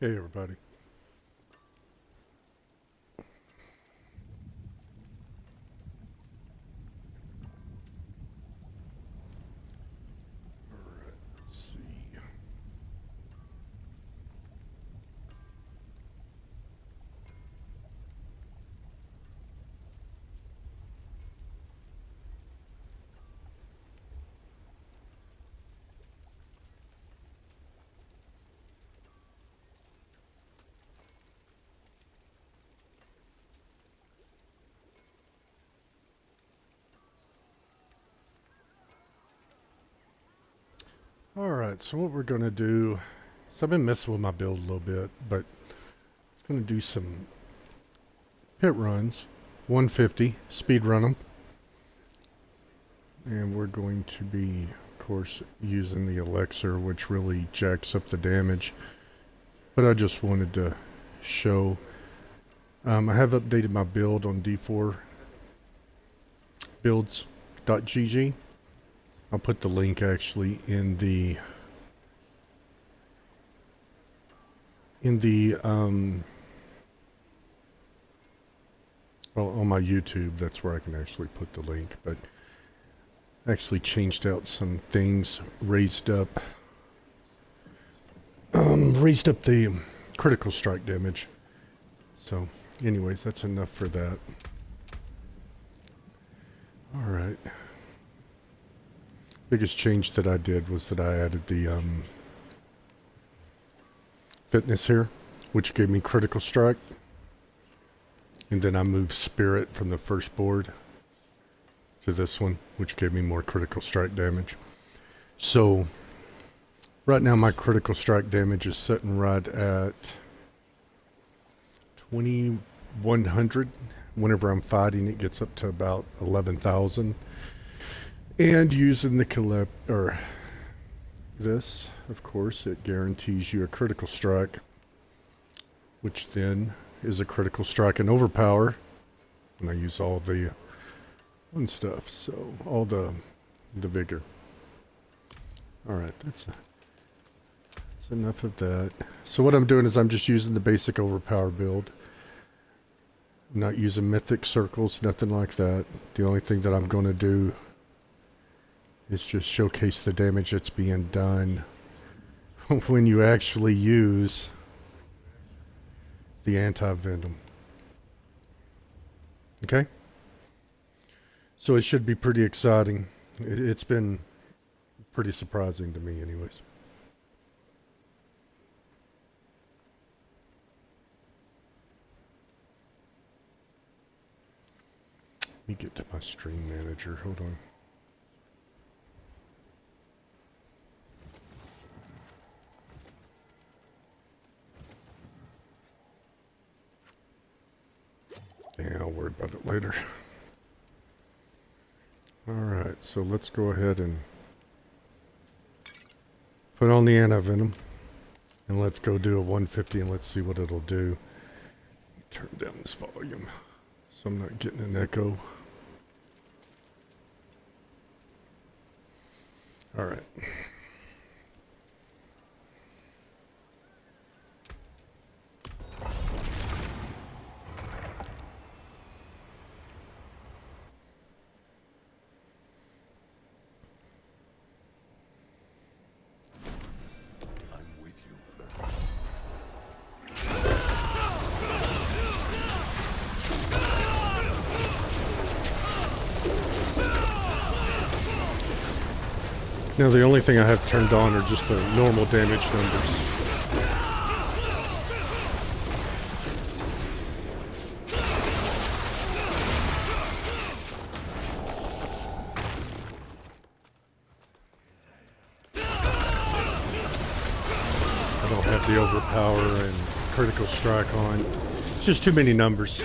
Hey everybody. Alright, let's see. Alright, so what we're going to do, so I've been messing with my build a little bit, but it's going to do some pit runs, 150, speed run them. And we're going to be, of course, using the Elixir, which really jacks up the damage. But I just wanted to show, I have updated my build on D4 builds.gg. I'll put the link actually in the well, on my YouTube. That's where I can actually put the link, but I actually changed out some things, raised up the critical strike damage. So anyways, that's enough for that. All right. Biggest change that I did was that I added the fitness here, which gave me critical strike. And then I moved spirit from the first board to this one, which gave me more critical strike damage. So right now my critical strike damage is sitting right at 2100. Whenever I'm fighting, it gets up to about 11,000. And using the this, of course, it guarantees you a critical strike, which then is a critical strike and overpower. And I use all the fun stuff, so all the vigor. All right, that's enough of that. So what I'm doing is I'm just using the basic overpower build. I'm not using mythic circles, nothing like that. The only thing that I'm going to do is just showcase the damage that's being done when you actually use the antivenin. Okay? So it should be pretty exciting. It's been pretty surprising to me anyways. Let me get to my stream manager. Hold on. Yeah, I'll worry about it later. Alright, so let's go ahead and put on the antivenin. And let's go do a 150 and let's see what it'll do. Turn down this volume so I'm not getting an echo. Alright. Now the only thing I have turned on are just the normal damage numbers. I don't have the overpower and critical strike on. It's just too many numbers.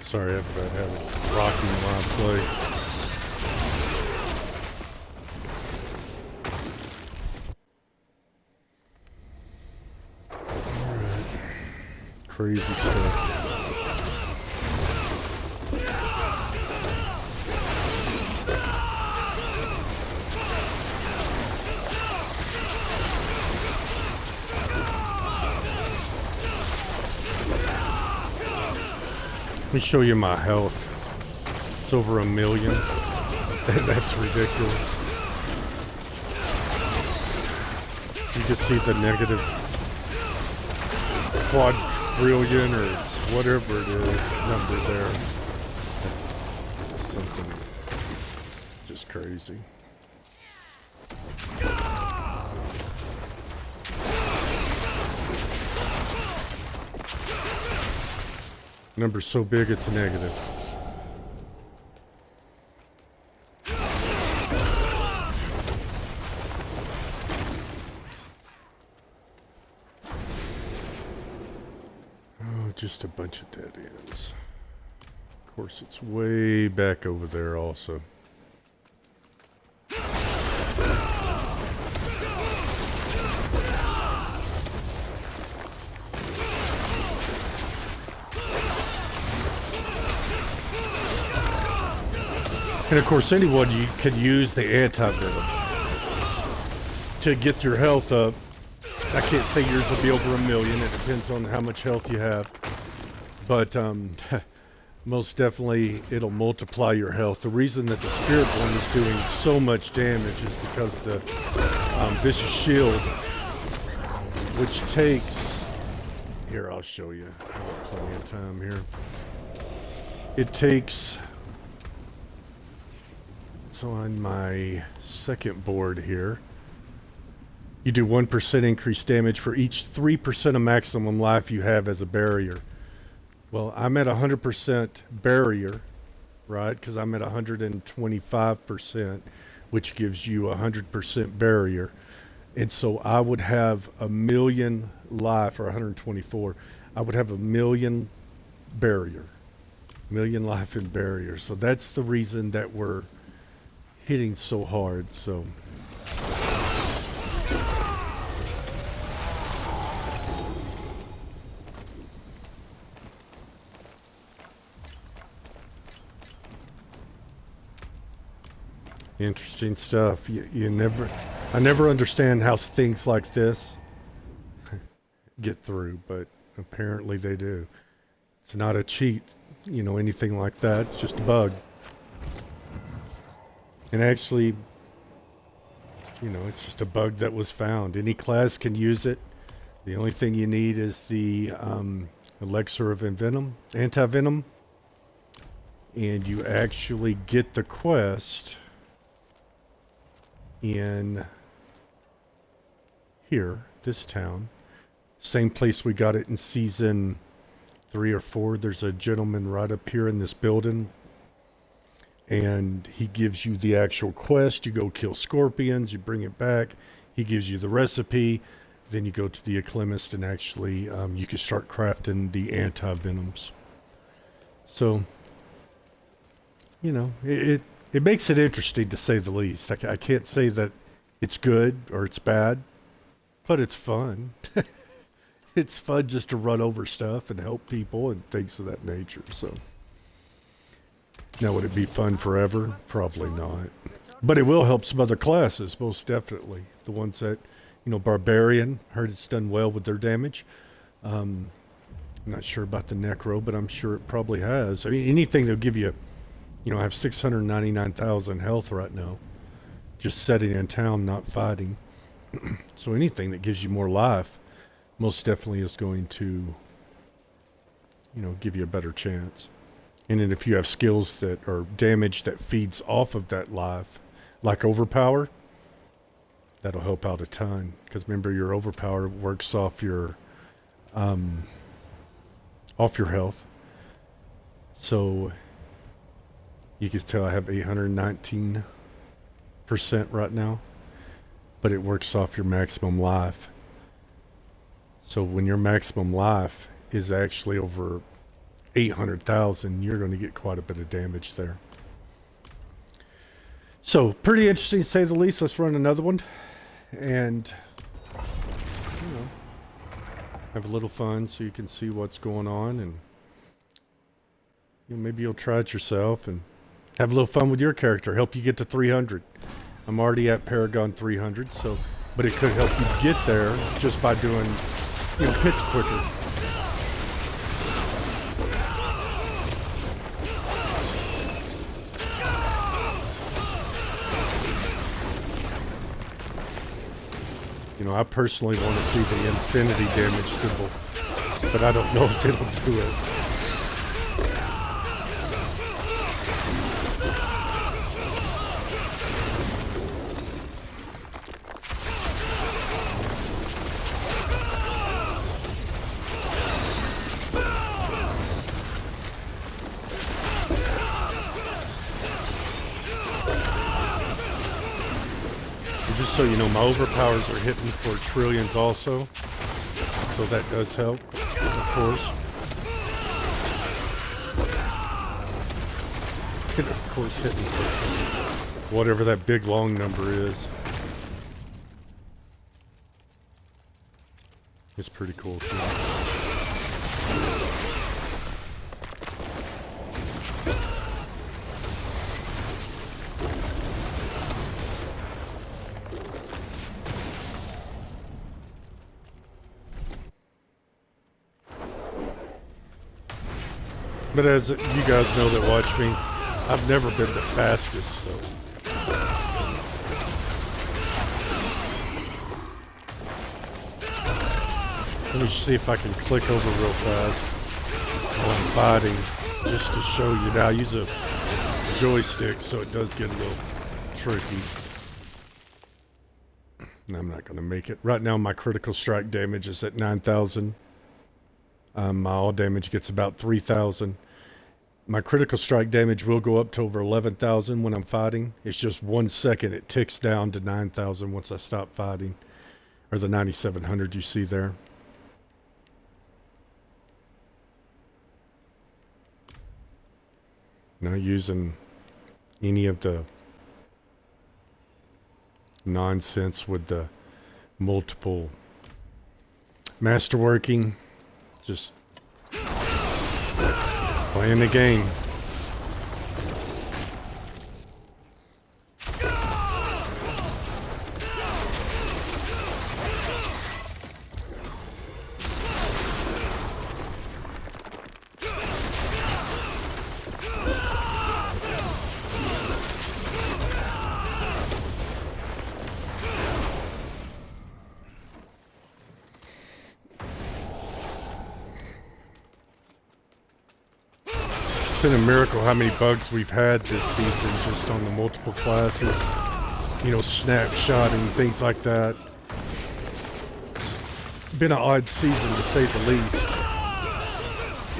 Sorry, I have a habit of rocking while I play. crazy stuff. Let me show you my health. It's over 1 million. That's ridiculous. You can see the negative quadrillion or whatever it is number there. That's something just crazy. Number's so big it's a negative. Oh, just a bunch of dead ends. Of course, it's way back over there also. And of course, anyone you can use the antivenin to get your health up. I can't say yours will be over 1 million. It depends on how much health you have. But most definitely, it'll multiply your health. The reason that the spirit one is doing so much damage is because the vicious shield, which takes... Here, I'll show you. I have plenty of time here. It takes... So on my second board here, you do 1% increased damage for each 3% of maximum life you have as a barrier. Well, I'm at 100% barrier, right? Because I'm at 125%, which gives you 100% barrier. And so I would have 1 million life, or 124. I would have 1 million barrier. 1 million life in barrier. So that's the reason that we're hitting so hard. So interesting stuff. I never understand how things like this get through, but apparently they do. It's not a cheat, you know, anything like that. It's just a bug. And actually, you know, it's just a bug that was found. Any class can use it. The only thing you need is the Elixir of AntiVenim. And you actually get the quest in here, this town. Same place we got it in season 3 or 4. There's a gentleman right up here in this building. And he gives you the actual quest. You go kill scorpions, you bring it back. He gives you the recipe. Then you go to the alchemist and actually you can start crafting the antivenoms. So, you know, it makes it interesting to say the least. I can't say that it's good or it's bad, but it's fun. It's fun just to run over stuff and help people and things of that nature, so... Now, would it be fun forever? Probably not. But it will help some other classes, most definitely. The ones that, you know, Barbarian, heard it's done well with their damage. I'm not sure about the Necro, but I'm sure it probably has. I mean, anything that'll give you, you know, I have 699,000 health right now. Just sitting in town, not fighting. So anything that gives you more life, most definitely is going to, you know, give you a better chance. And then if you have skills that are damage that feeds off of that life, like Overpower, that'll help out a ton. Because remember, your Overpower works off your health. So you can tell I have 819% right now, but it works off your maximum life. So when your maximum life is actually over 800,000, you're going to get quite a bit of damage there. So pretty interesting to say the least. Let's run another one, and you know, have a little fun so you can see what's going on, and maybe you'll try it yourself and have a little fun with your character, help you get to 300. I'm already at Paragon 300, so, but it could help you get there just by doing, pits quicker. I personally want to see the infinity damage symbol, but I don't know if it'll do it. Just so you know, my overpowers are hitting for trillions also, so that does help, of course. And of course hitting for whatever that big long number is. It's pretty cool too. But as you guys know that watch me, I've never been the fastest, so. Let me see if I can click over real fast while I'm fighting, just to show you. Now I use a joystick, so it does get a little tricky. And I'm not going to make it. Right now my critical strike damage is at 9,000. My all damage gets about 3,000. My critical strike damage will go up to over 11,000 when I'm fighting. It's just 1 second. It ticks down to 9,000 once I stop fighting. Or the 9,700 you see there. Not using any of the nonsense with the multiple masterworking. Just playing the game. It's been a miracle how many bugs we've had this season just on the multiple classes. Snapshotting, things like that. It's been an odd season to say the least.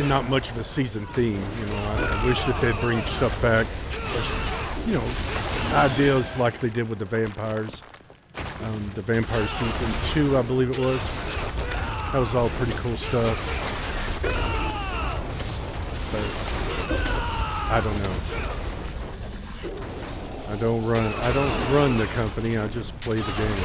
And not much of a season theme, I wish that they'd bring stuff back. There's, ideas like they did with the vampires. The vampire season 2, I believe it was. That was all pretty cool stuff. But I don't know. I don't run the company, I just play the game.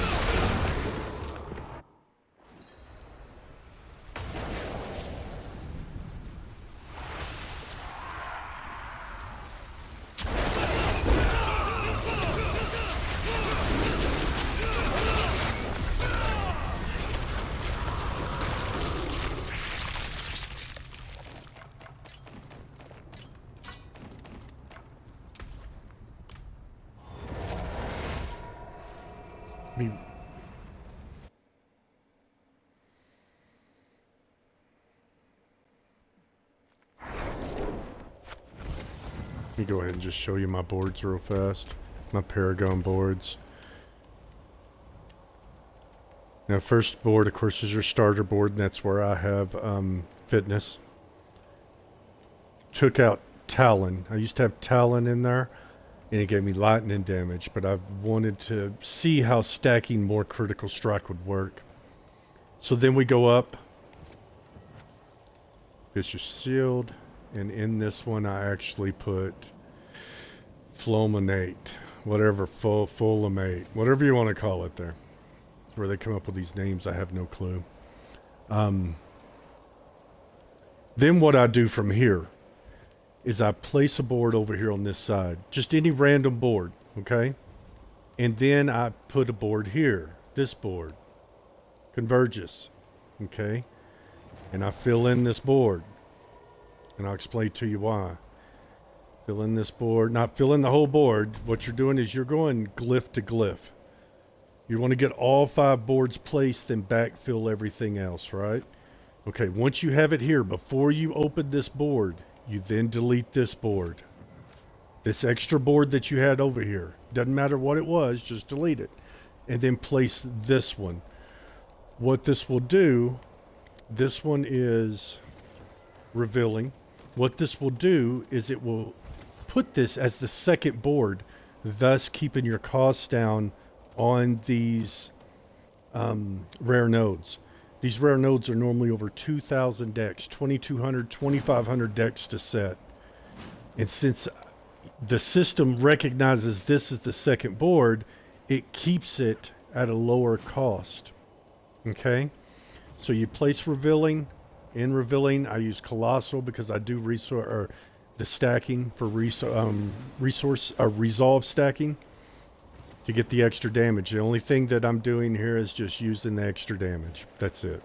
Let me go ahead and just show you my boards real fast. My Paragon boards. Now, first board, of course, is your starter board, and that's where I have fitness. Took out Talon. I used to have Talon in there, and it gave me lightning damage, but I wanted to see how stacking more critical strike would work. So then we go up. Vicious Shield. And in this one, I actually put Fulminate, Fulminate, whatever you want to call it there. Where they come up with these names, I have no clue. Then what I do from here is I place a board over here on this side. Just any random board, okay? And then I put a board here. This board converges, okay? And I fill in this board. And I'll explain to you why. Fill in this board, not fill in the whole board. What you're doing is you're going glyph to glyph. You want to get all 5 boards placed, then backfill everything else, right? Okay, once you have it here, before you open this board, you then delete this board. This extra board that you had over here. Doesn't matter what it was, just delete it. And then place this one. What this will do, this one is revealing. What this will do is it will put this as the second board, thus keeping your costs down on these rare nodes. These rare nodes are normally over 2,000 decks, 2,200, 2,500 decks to set. And since the system recognizes this as the second board, it keeps it at a lower cost. Okay? So you place revealing. In revealing, I use Colossal because I do the stacking for resolve stacking to get the extra damage. The only thing that I'm doing here is just using the extra damage. That's it.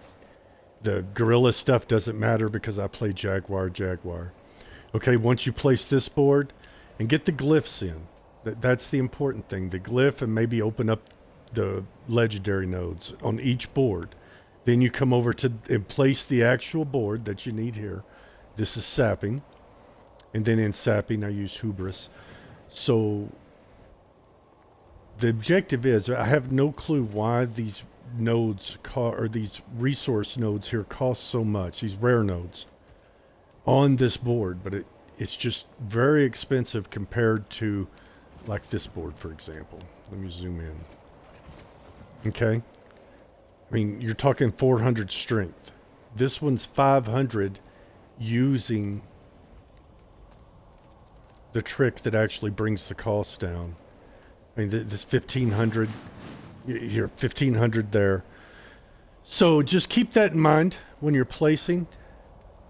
The gorilla stuff doesn't matter because I play Jaguar. Okay, once you place this board and get the glyphs in, that's the important thing. The glyph, and maybe open up the legendary nodes on each board. Then you come over to and place the actual board that you need here. This is sapping. And then in sapping, I use Hubris. So the objective is, I have no clue why these nodes or these resource nodes here cost so much, these rare nodes on this board, but it's just very expensive compared to like this board, for example. Let me zoom in. Okay. I mean, you're talking 400 strength. This one's 500 using the trick that actually brings the cost down. I mean, this 1,500, you're 1,500 there. So just keep that in mind when you're placing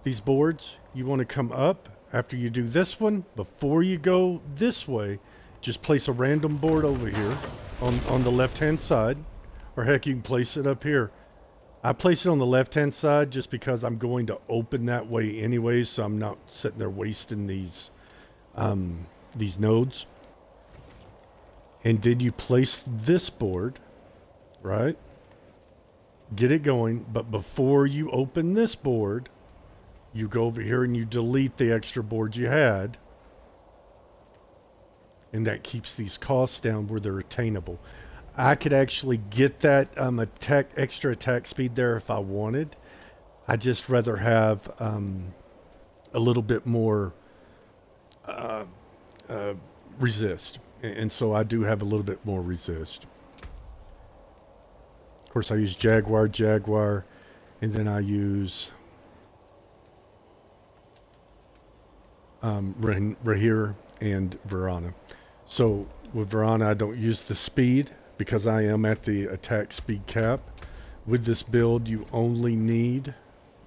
these boards. You want to come up after you do this one. Before you go this way, just place a random board over here on the left-hand side. Or heck, you can place it up here. I place it on the left-hand side just because I'm going to open that way anyways, so I'm not sitting there wasting these nodes. And then you place this board, right? Get it going, but before you open this board, you go over here and you delete the extra boards you had. And that keeps these costs down where they're attainable. I could actually get that extra attack speed there if I wanted. I just rather have a little bit more resist. And so I do have a little bit more resist. Of course, I use Jaguar, and then I use Rahir and Verana. So with Verana, I don't use the speed because I am at the attack speed cap. With this build, you only need,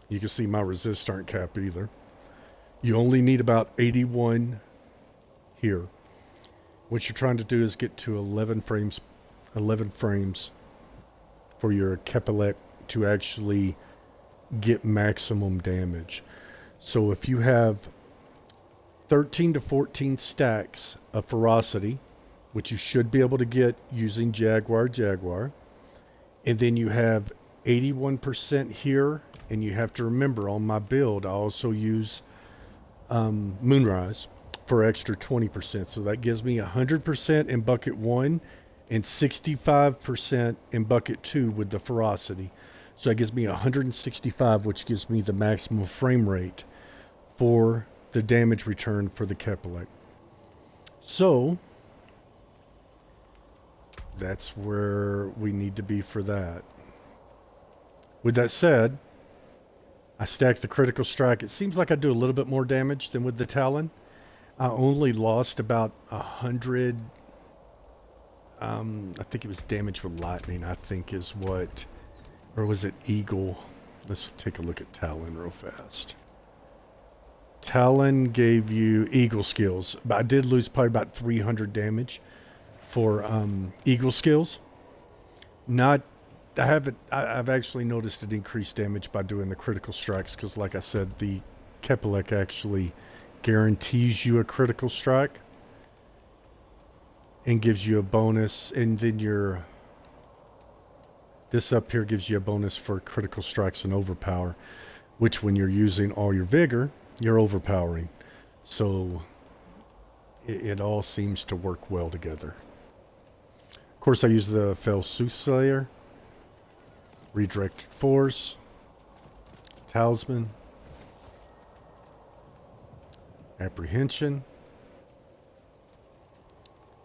you can see my resist aren't capped either. You only need about 81 here. What you're trying to do is get to 11 frames for your Kepelek to actually get maximum damage. So if you have 13 to 14 stacks of ferocity, which you should be able to get using Jaguar, and then you have 81% here, and you have to remember on my build I also use Moonrise for extra 20%, so that gives me 100% in bucket 1 and 65% in bucket 2 with the ferocity. So that gives me 165, which gives me the maximum frame rate for the damage return for the Kepelek. So that's where we need to be for that. With that said, I stack the critical strike. It seems like I do a little bit more damage than with the Talon. I only lost about 100. I think it was damage with lightning, I think is what, or was it Eagle? Let's take a look at Talon real fast. Talon gave you eagle skills, but I did lose probably about 300 damage for eagle skills. I've actually noticed an increased damage by doing the critical strikes because, like I said, the Kepelek actually guarantees you a critical strike and gives you a bonus, and then this up here gives you a bonus for critical strikes and overpower, which when you're using all your vigor, you're overpowering. So it all seems to work well together. Of course, I use the Fell Soothsayer, Redirected Force, Talisman, Apprehension,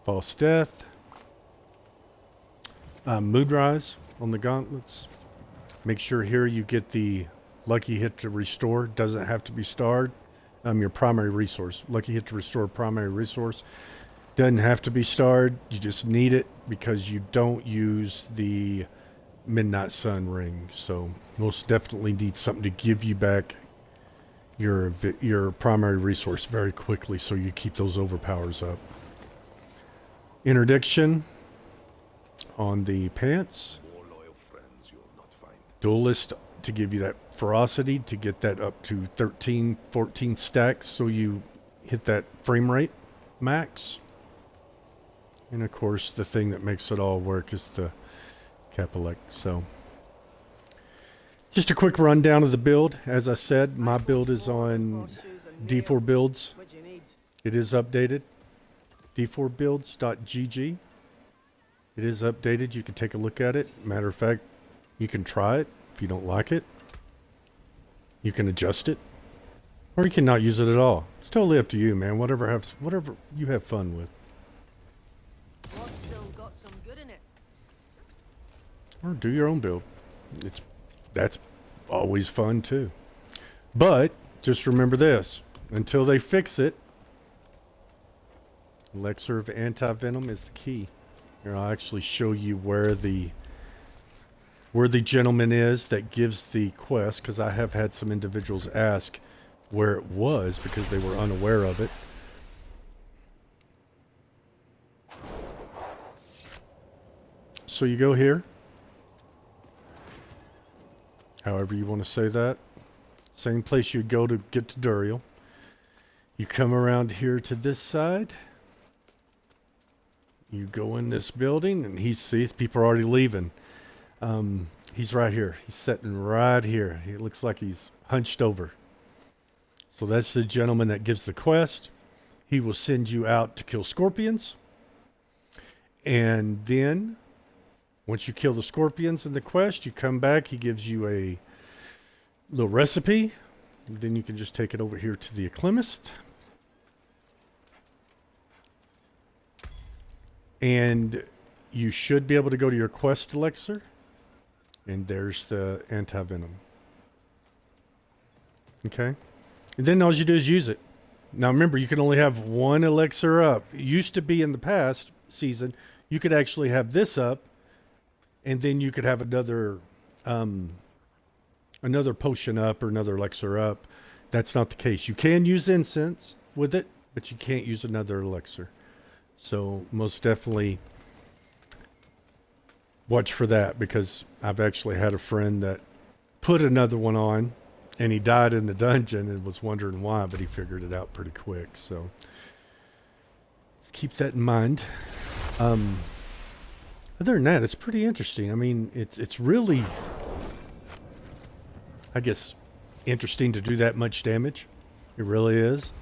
False Death, Moonrise on the gauntlets. Make sure here you get the Lucky Hit to Restore. Doesn't have to be starred. Your primary resource. Lucky Hit to Restore primary resource. Doesn't have to be starred. You just need it because you don't use the Midnight Sun ring. So most definitely need something to give you back your primary resource very quickly so you keep those overpowers up. Interdiction on the pants. Duelist to give you that ferocity, to get that up to 13, 14 stacks so you hit that frame rate max. And of course the thing that makes it all work is the Kepelek. So just a quick rundown of the build. As I said, my build is on D4 builds. It is updated. d4builds.gg. It is updated. You can take a look at it. Matter of fact, you can try it. If you don't like it, you can adjust it, or you can not use it at all. It's totally up to you, man. Whatever you have fun with. Still got some good in it. Or do your own build. That's always fun too. But just remember this: until they fix it, Elixir of AntiVenim is the key. Here, I'll actually show you where the gentleman is that gives the quest, because I have had some individuals ask where it was because they were unaware of it. So you go here, however you want to say that. Same place you'd go to get to Duriel. You come around here to this side. You go in this building, and he sees people are already leaving. He's right here. He's sitting right here. He looks like he's hunched over. So that's the gentleman that gives the quest. He will send you out to kill scorpions. And then, once you kill the scorpions in the quest, you come back. He gives you a little recipe. And then you can just take it over here to the alchemist. And you should be able to go to your quest elixir. And there's the AntiVenim. Okay? And then all you do is use it. Now remember, you can only have one elixir up. It used to be in the past season, you could actually have this up, and then you could have another potion up or another elixir up. That's not the case. You can use incense with it, but you can't use another elixir. So most definitely watch for that, because I've actually had a friend that put another one on and he died in the dungeon and was wondering why, but he figured it out pretty quick. So let's keep that in mind. Other than that, it's pretty interesting. I mean, it's really, I guess, interesting to do that much damage. It really is.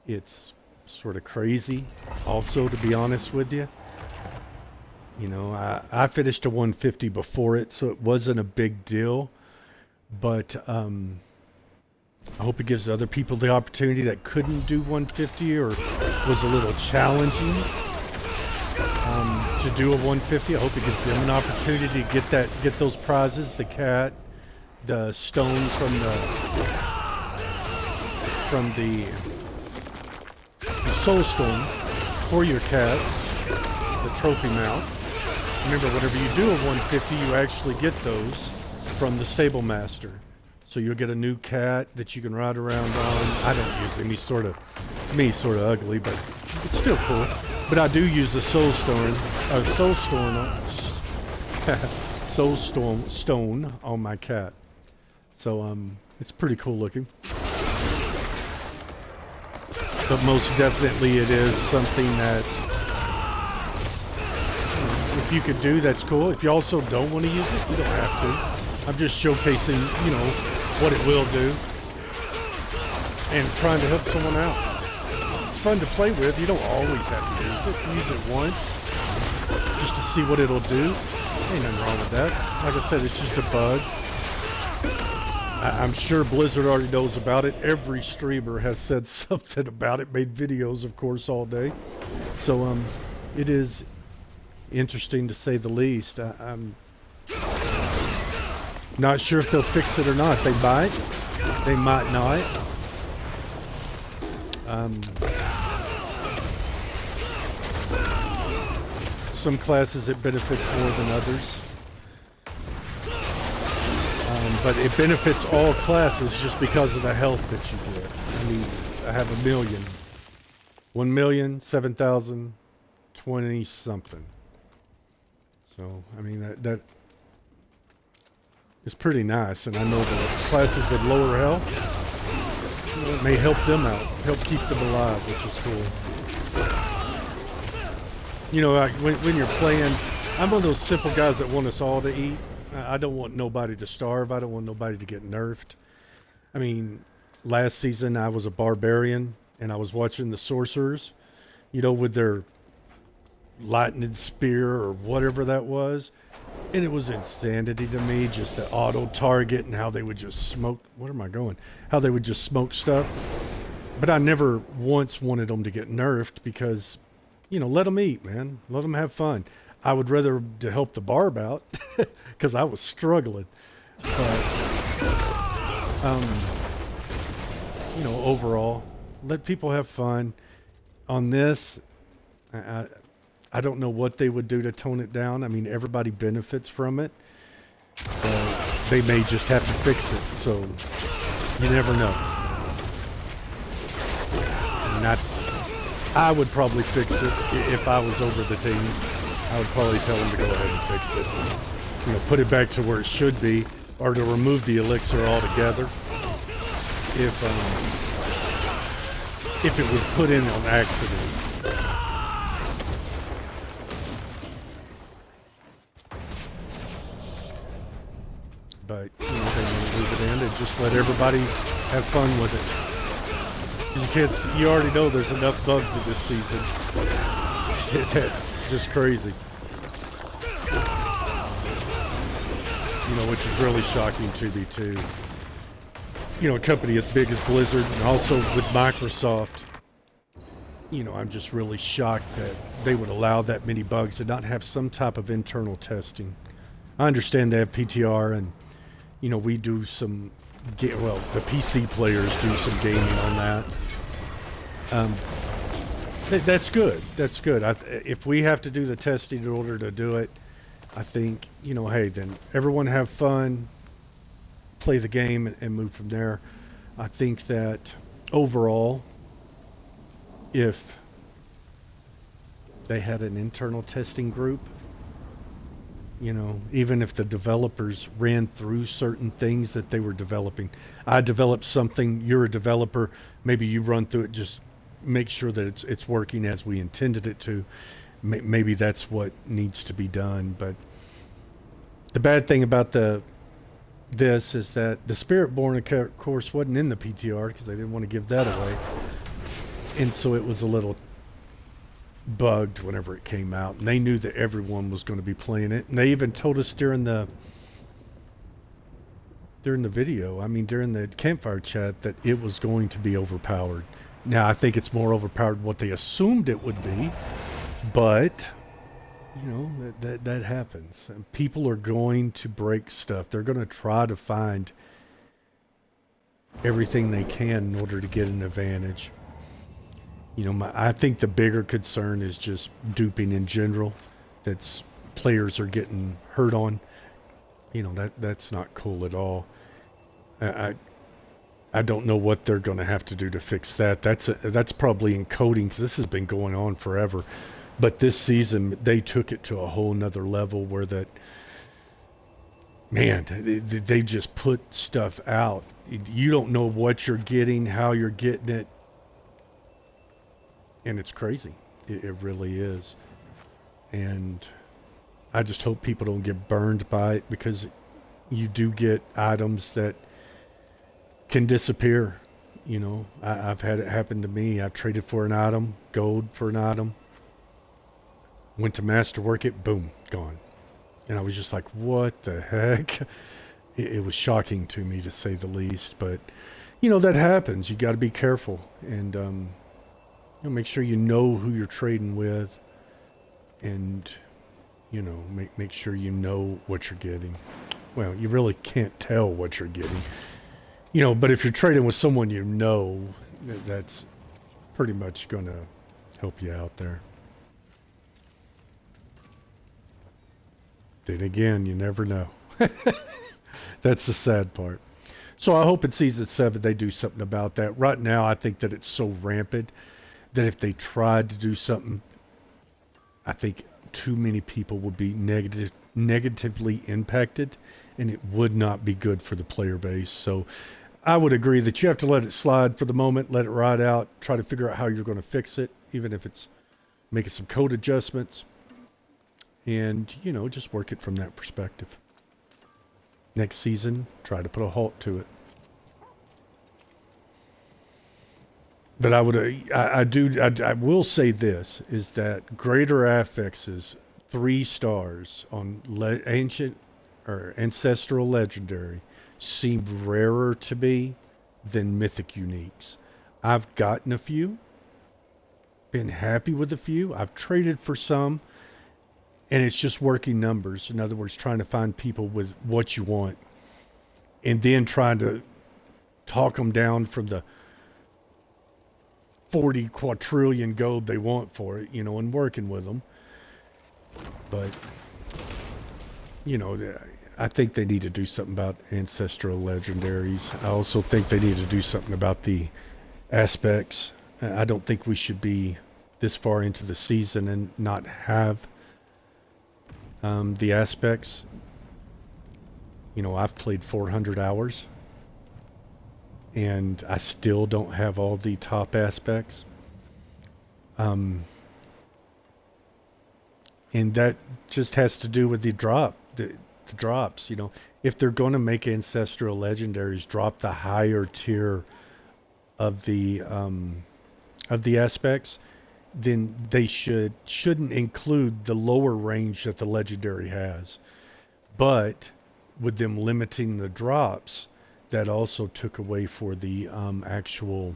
It's sort of crazy also, to be honest with you. You know, I finished a 150 before it, so it wasn't a big deal. But I hope it gives other people the opportunity that couldn't do 150 or was a little challenging to do a 150. I hope it gives them an opportunity to get those prizes, the cat, the stone from the soul stone for your cat, the trophy mount, Remember, whatever you do of 150, you actually get those from the stable master. So you'll get a new cat that you can ride around on. I don't use him. He's sort of, to me, sort of ugly, but it's still cool. But I do use the soul stone on my cat. So it's pretty cool looking. But most definitely it is something that if you could do, that's cool. If you also don't want to use it, you don't have to. I'm just showcasing, you know, what it will do and trying to help someone out. It's fun to play with. You don't always have to use it. Use it once just to see what it'll do. Ain't nothing wrong with that. Like I said, it's just a bug. I'm sure Blizzard already knows about it. Every streamer has said something about it, made videos, of course, all day. So it is interesting to say the least. I'm not sure if they'll fix it or not. They might. They might not. Some classes it benefits more than others. But it benefits all classes just because of the health that you get. I mean, I have 1,720 something. So, I mean, that is pretty nice. And I know that classes with lower health, you know, it may help them out, help keep them alive, which is cool. You know, like when you're playing, I'm one of those simple guys that want us all to eat. I don't want nobody to starve. I don't want nobody to get nerfed. I mean, last season I was a barbarian and I was watching the sorcerers, you know, with their lightning spear or whatever that was. And it was insanity to me, just the auto target and how they would just smoke. Where am I going? How they would just smoke stuff. But I never once wanted them to get nerfed because, you know, let them eat, man. Let them have fun. I would rather to help the barb out because I was struggling. But, you know, overall, let people have fun. On this, I don't know what they would do to tone it down. I mean, everybody benefits from it. They may just have to fix it, so you never know. I mean, I would probably fix it if I was over the team. I would probably tell them to go ahead and fix it. You know, put it back to where it should be, or to remove the elixir altogether. If it was put in on accident. But you know, they want to leave it in and just let everybody have fun with it. You already know there's enough bugs in this season. That's just crazy. You know, which is really shocking to me too. You know, a company as big as Blizzard and also with Microsoft, you know, I'm just really shocked that they would allow that many bugs and not have some type of internal testing. I understand they have PTR and, you know, we do some, well, the PC players do some gaming on that. That's good. That's good. If we have to do the testing in order to do it, I think, you know, hey, then everyone have fun, play the game, and move from there. I think that overall, if they had an internal testing group, you know, even if the developers ran through certain things that they were developing. I developed something, you're a developer, maybe you run through it, just make sure that it's working as we intended it to. Maybe that's what needs to be done. But the bad thing about this is that the Spiritborn, of course, wasn't in the PTR because they didn't want to give that away. And so it was a little bugged whenever it came out. And they knew that everyone was going to be playing it. And they even told us during the video, I mean, during the campfire chat, that it was going to be overpowered. Now, I think it's more overpowered than what they assumed it would be. But, you know, that happens. And people are going to break stuff. They're going to try to find everything they can in order to get an advantage. You know, I think the bigger concern is just duping in general. That's players are getting hurt on. You know, that's not cool at all. I don't know what they're going to have to do to fix that. That's probably in coding, because this has been going on forever. But this season, they took it to a whole nother level where that, man, they just put stuff out. You don't know what you're getting, how you're getting it. And it's crazy. It really is. And I just hope people don't get burned by it, because you do get items that can disappear. You know, I've had it happen to me. I traded for an item, gold for an item, went to masterwork it, boom, gone. And I was just like, what the heck? It was shocking to me, to say the least. But, you know, that happens. You got to be careful. And, you know, make sure you know who you're trading with. And, you know, make sure you know what you're getting. Well, you really can't tell what you're getting. You know, but if you're trading with someone you know, that's pretty much going to help you out there. Then again, you never know. That's the sad part. So I hope in Season 7 they do something about that. Right now, I think that it's so rampant that if they tried to do something, I think too many people would be negatively impacted, and it would not be good for the player base. So I would agree that you have to let it slide for the moment, let it ride out, try to figure out how you're going to fix it, even if it's making some code adjustments, and, you know, just work it from that perspective. Next season, try to put a halt to it. But I will say this, is that greater affixes 3 stars on ancient or ancestral legendary seem rarer to me than mythic uniques. I've gotten a few, been happy with a few. I've traded for some, and it's just working numbers. In other words, trying to find people with what you want, and then trying to talk them down from the 40 quadrillion gold they want for it, you know, and working with them. But, you know, I think they need to do something about ancestral legendaries. I also think they need to do something about the aspects. I don't think we should be this far into the season and not have the aspects. You know, I've played 400 hours and I still don't have all the top aspects. And that just has to do with the drops. You know, if they're going to make ancestral legendaries drop the higher tier of the aspects, then they shouldn't include the lower range that the legendary has. But with them limiting the drops, that also took away for the actual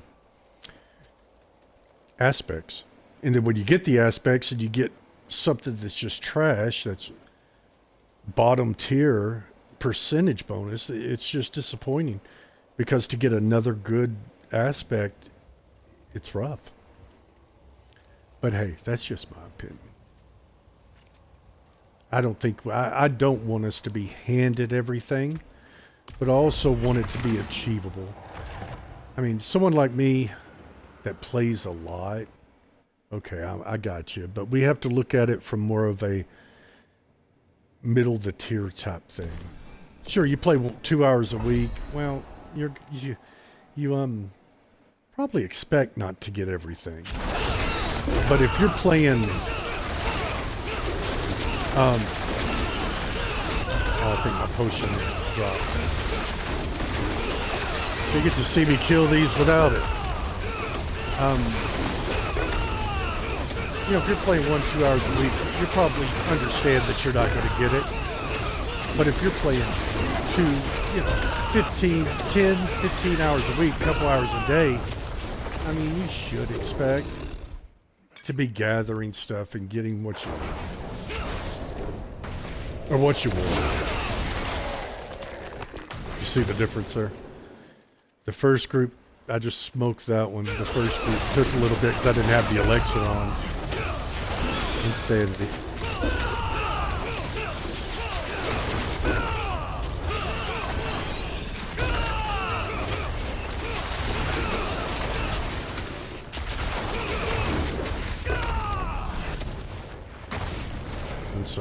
aspects. And then when you get the aspects and you get something that's just trash, that's bottom tier percentage bonus, it's just disappointing, because to get another good aspect, it's rough. But hey, that's just my opinion. I don't want us to be handed everything, but I also want it to be achievable. I mean, someone like me that plays a lot, okay, I got you, but we have to look at it from more of a middle of the tier type thing. Sure, you play 2 hours a week. Well, you probably expect not to get everything. But if you're playing, I think my potion dropped. You get to see me kill these without it. You know, if you're playing 1-2 hours a week, you probably understand that you're not going to get it. But if you're playing 10-15 hours a week, a couple hours a day, I mean, you should expect to be gathering stuff and getting what you want. Or what you want. You see the difference there? The first group, I just smoked that one. The first group took a little bit because I didn't have the Elixir on. Insanity.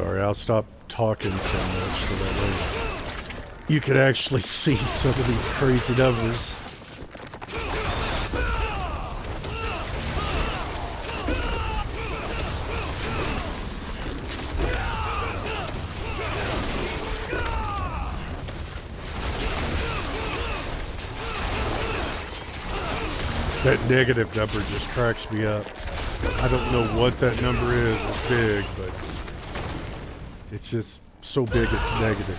Sorry, I'll stop talking so much so that way you could actually see some of these crazy numbers. That negative number just cracks me up. I don't know what that number is. It's big, but it's just so big it's negative.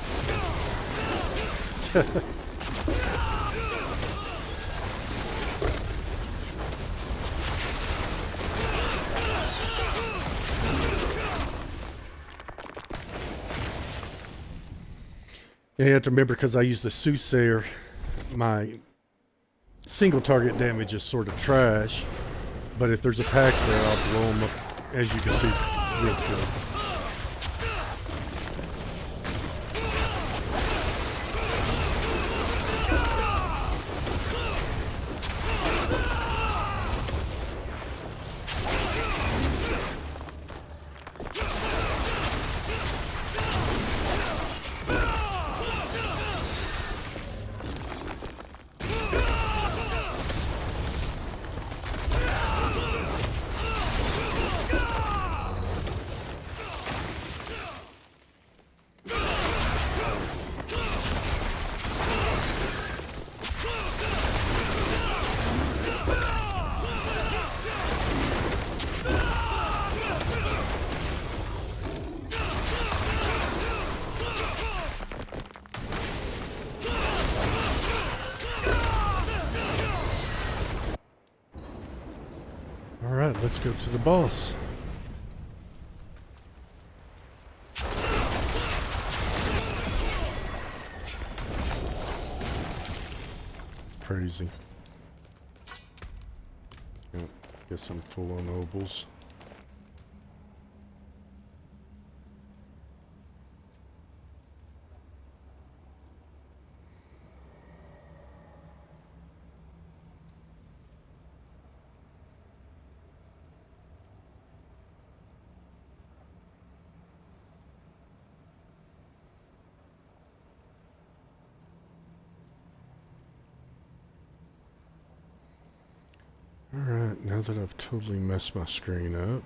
You have to remember, because I use the Soothsayer, my single target damage is sort of trash, but if there's a pack there, I'll blow them up, as you can see, real good. Alright, let's go to the boss. Crazy. Yep, guess I'm full on obols. Alright, now that I've totally messed my screen up.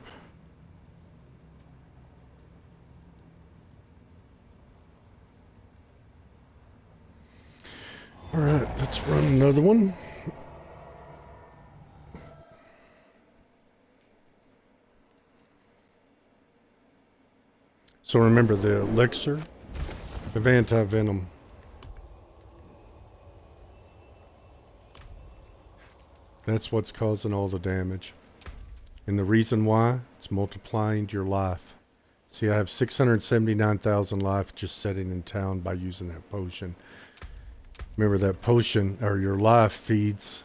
Alright, let's run another one. So remember the Elixir of AntiVenim. That's what's causing all the damage. And the reason why, it's multiplying your life. See, I have 679,000 life just sitting in town by using that potion. Remember that potion, or your life, feeds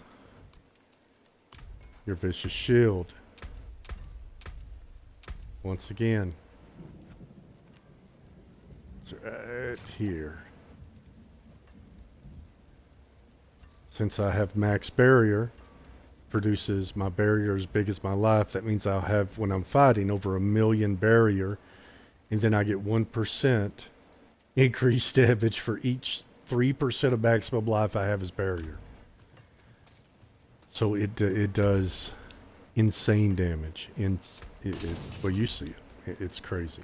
your vicious shield. Once again. It's right here. Since I have max barrier, produces my barrier as big as my life. That means I'll have, when I'm fighting, over 1 million barrier, and then I get 1% increased damage for each 3% of maximum life I have as barrier. So it does insane damage. Well, you see it. It's crazy.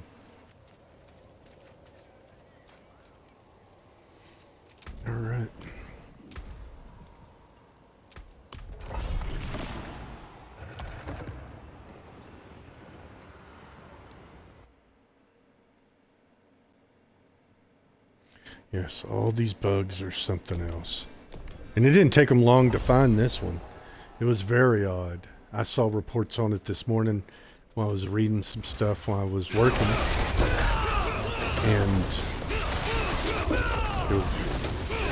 All right. Yes, all these bugs are something else. And it didn't take them long to find this one. It was very odd. I saw reports on it this morning while I was reading some stuff while I was working. And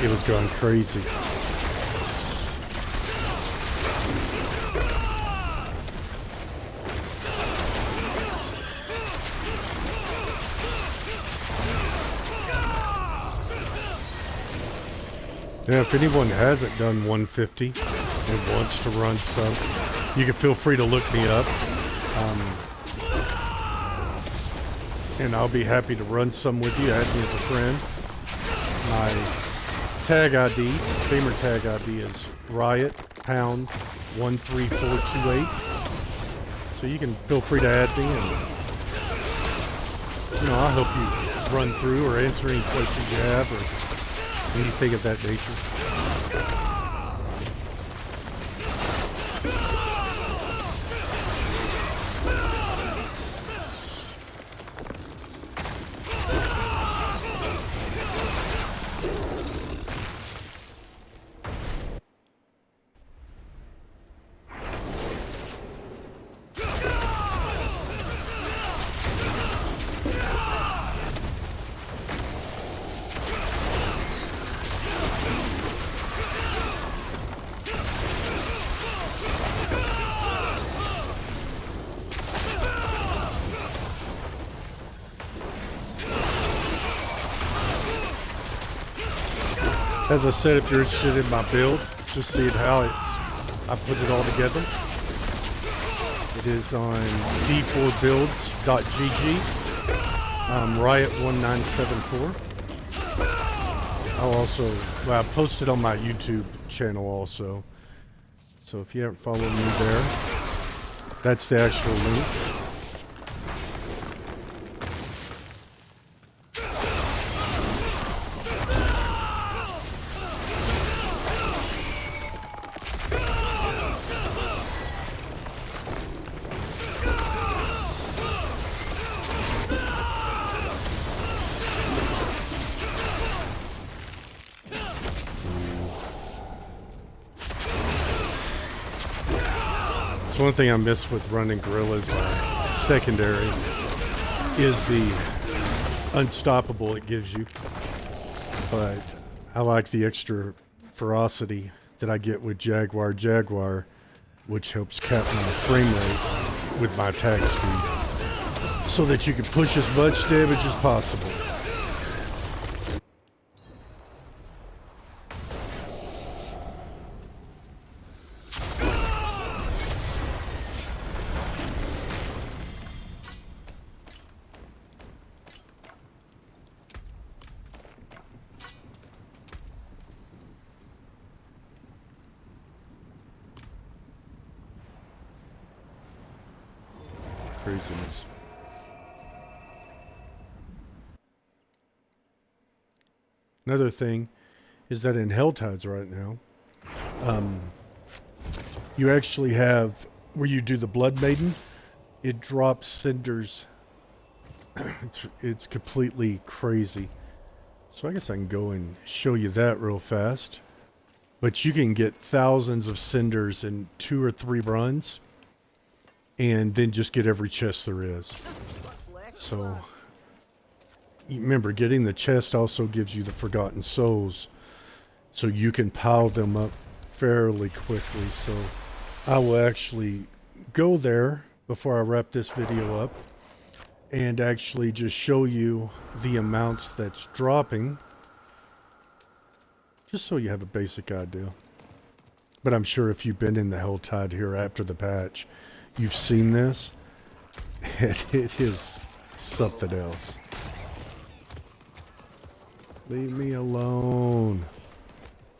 it was going crazy. Yeah, if anyone hasn't done 150 and wants to run some, you can feel free to look me up. and I'll be happy to run some with you. Add me as a friend. My tag ID, gamer tag ID is Riot#13428. So you can feel free to add me, and I'll help you run through or answer any questions you have or anything of that nature. As I said, if you're interested in my build, just see how I put it all together. It is on d4builds.gg, Riot1974. I posted on my YouTube channel also. So if you haven't followed me there, that's the actual link. One thing I miss with running Guerrillas, my secondary, is the unstoppable it gives you. But I like the extra ferocity that I get with Jaguar, which helps cap my frame rate with my attack speed, so that you can push as much damage as possible. Craziness. Another thing is that in Helltides right now, you actually have where you do the Blood Maiden, it drops cinders. It's completely crazy. So I guess I can go and show you that real fast. But you can get thousands of cinders in 2 or 3 runs, and then just get every chest there is. So remember, getting the chest also gives you the Forgotten Souls, so you can pile them up fairly quickly. So I will actually go there before I wrap this video up and actually just show you the amounts that's dropping, just so you have a basic idea. But I'm sure if you've been in the Helltide here after the patch, you've seen this. It is something else. Leave me alone.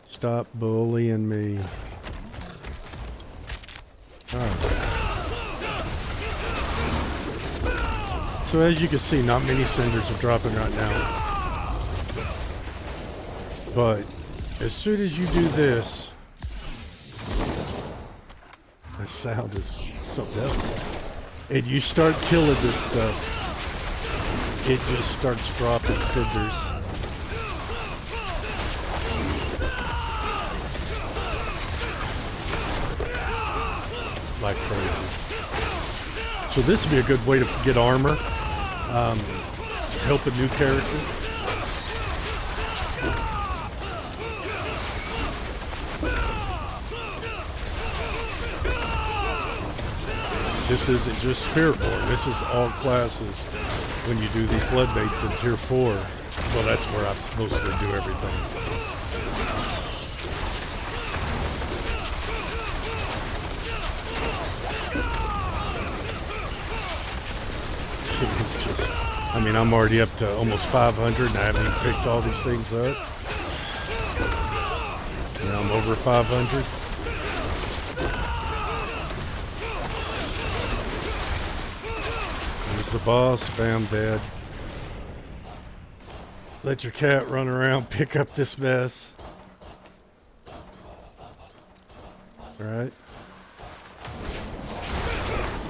Stop bullying me. Alright. So as you can see, not many cinders are dropping right now. But as soon as you do this, the sound is something else. And you start killing this stuff, it just starts dropping cinders. Like crazy. So this would be a good way to get armor, help a new character. This isn't just Spiritborn, this is all classes. When you do these blood baits in tier 4, well, that's where I mostly do everything. It's just, mean, I'm already up to almost 500 and I haven't even picked all these things up. Now I'm over 500. There's the boss. Bam, dead. Let your cat run around, pick up this mess. Alright.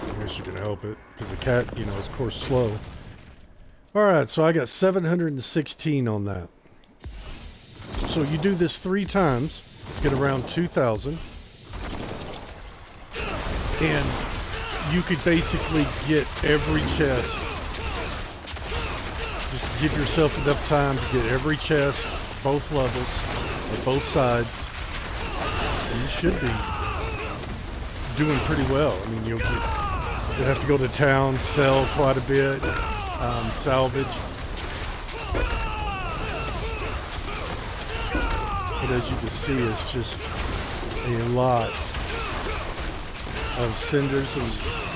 I guess you can help it, because the cat, you know, is of course slow. Alright, so I got 716 on that. So you do this 3 times, get around 2,000. And you could basically get every chest. Just give yourself enough time to get every chest, both levels, or both sides. And you should be doing pretty well. I mean, you'll have to go to town, sell quite a bit, salvage. But as you can see, it's just a lot of cinders. And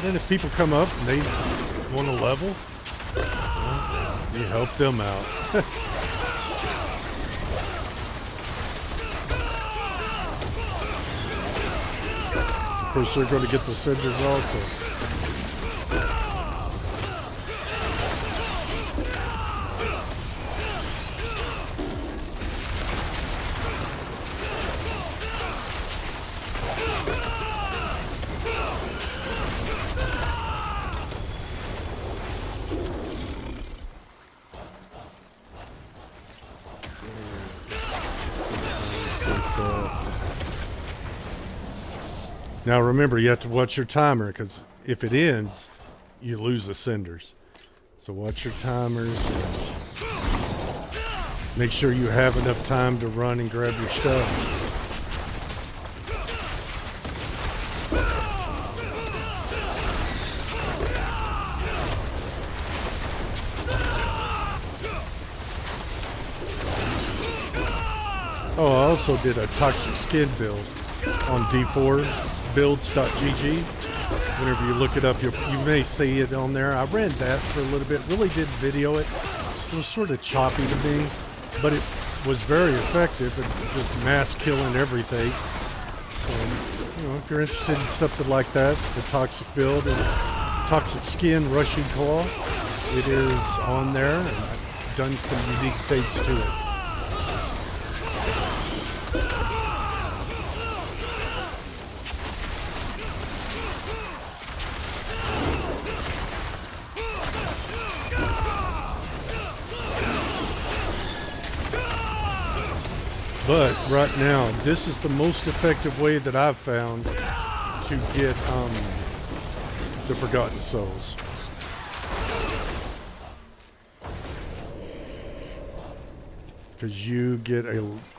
then if people come up and they want to level, well, you help them out. Of course, they're going to get the cinders also. Now remember, you have to watch your timer, because if it ends, you lose the cinders. So watch your timers. Make sure you have enough time to run and grab your stuff. Oh, I also did a toxic skin build on d4builds.gg. Whenever you look it up, you may see it on there. I ran that for a little bit, really didn't video it. It was sort of choppy to me, but it was very effective and just mass killing everything. So, you know, if you're interested in something like that, the toxic build and toxic skin rushing claw, it is on there, and I've done some unique things to it. But right now, this is the most effective way that I've found to get the Forgotten Souls. Because you get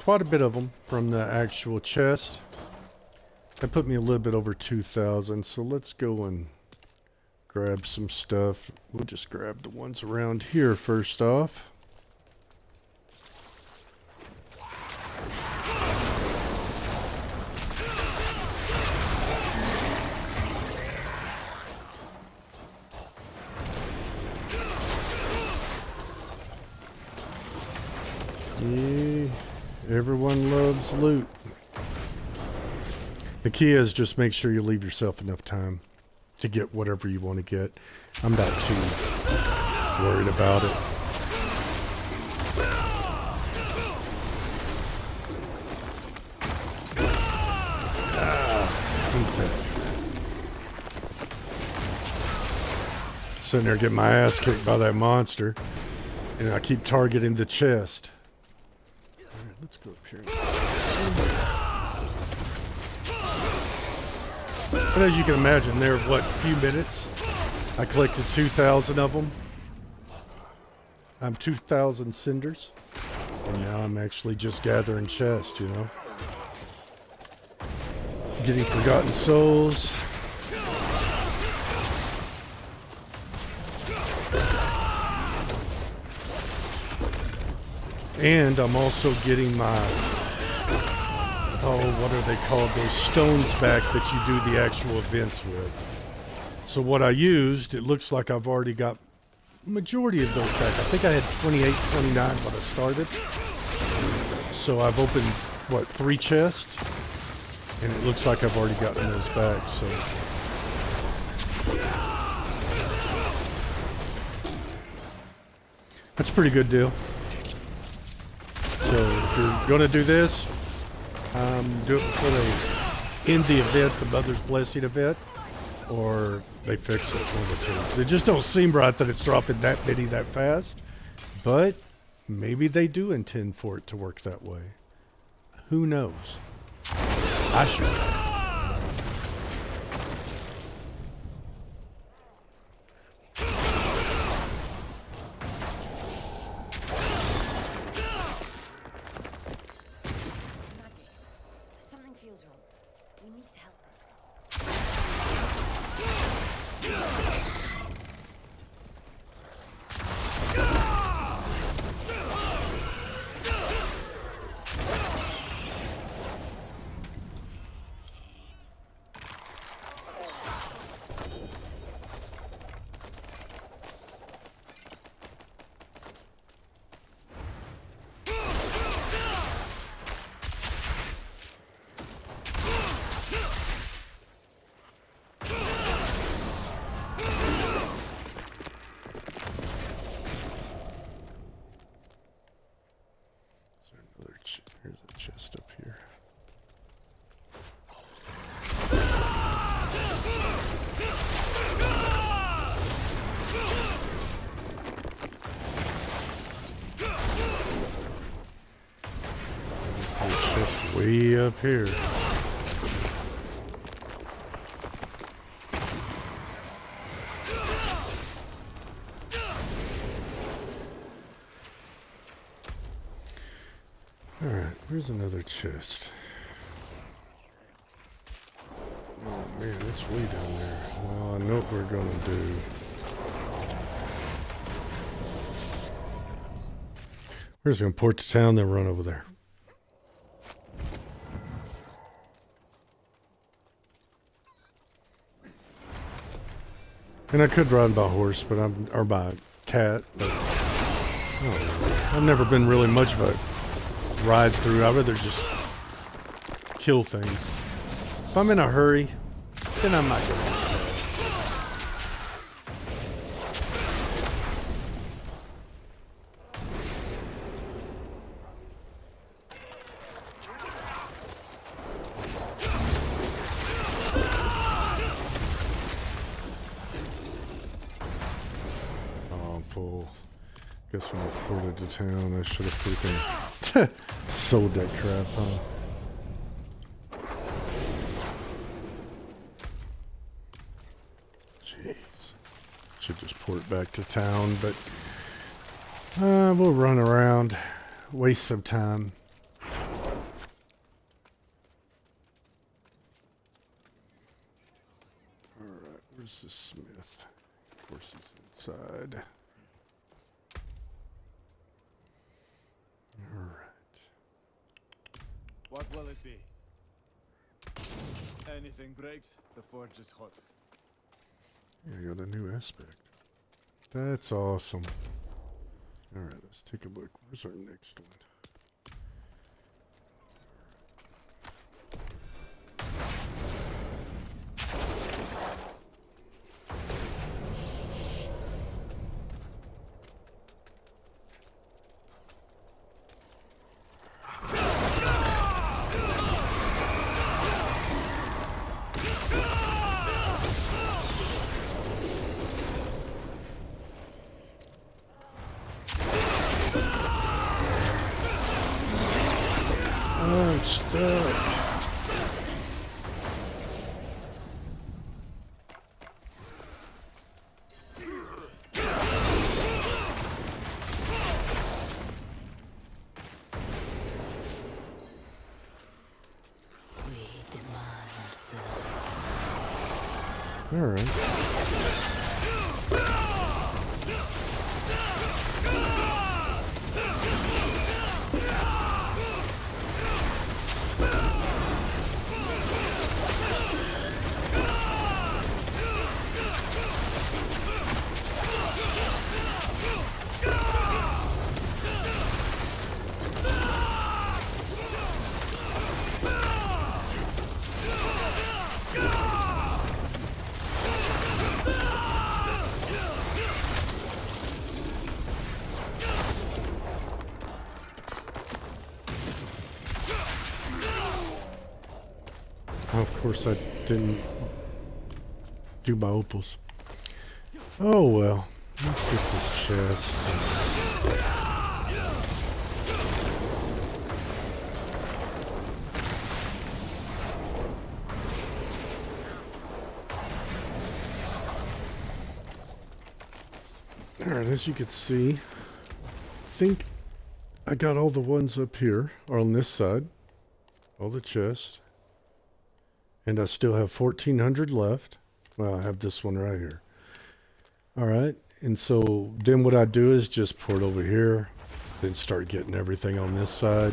quite a bit of them from the actual chest. That put me a little bit over 2,000, so let's go and grab some stuff. We'll just grab the ones around here first off. Yeah, everyone loves loot. The key is just make sure you leave yourself enough time to get whatever you want to get. I'm not too worried about it. Sitting there getting my ass kicked by that monster, and I keep targeting the chest. Alright, let's go up here. But as you can imagine, there, what, few minutes, I collected 2,000 of them. I'm 2,000 cinders. And now I'm actually just gathering chests, you know. Getting Forgotten Souls. And I'm also getting my, what are they called? Those stones back that you do the actual events with. So what I used, it looks like I've already got majority of those back. I think I had 28, 29 when I started. So I've opened, what, 3 chests? And it looks like I've already gotten those back, so. That's a pretty good deal. So if you're going to do this, do it before they end the event, the Mother's Blessing event, or they fix it, one of the two. 'Cause it just don't seem right that it's dropping that many that fast, but maybe they do intend for it to work that way. Who knows? I should. Here's a chest up here. Chest way up here. Alright, where's another chest? Oh man, it's way down there. Well, I know what we're gonna do. We're just gonna port to town, then run over there. And I could ride by horse, but or by cat, but I've never been really much of a ride through. I'd rather just kill things. If I'm in a hurry, then I'm not gonna. Oh, I'm full. Guess when I ported to town, I should have freaking sold that crap, huh? Jeez. Should just port back to town, but we'll run around, waste some time. Alright, where's the smith? Of course he's inside. What will it be? Anything breaks, the forge is hot. Yeah, you got a new aspect. That's awesome. Alright, let's take a look. Where's our next one? I'm stuck. All right. Oh, of course I didn't do my opals. Oh well. Let's get this chest. Alright, as you can see, I think I got all the ones up here, or on this side. All the chests. And I still have 1,400 left. Well, I have this one right here. Alright, and so then what I do is just pour it over here, then start getting everything on this side.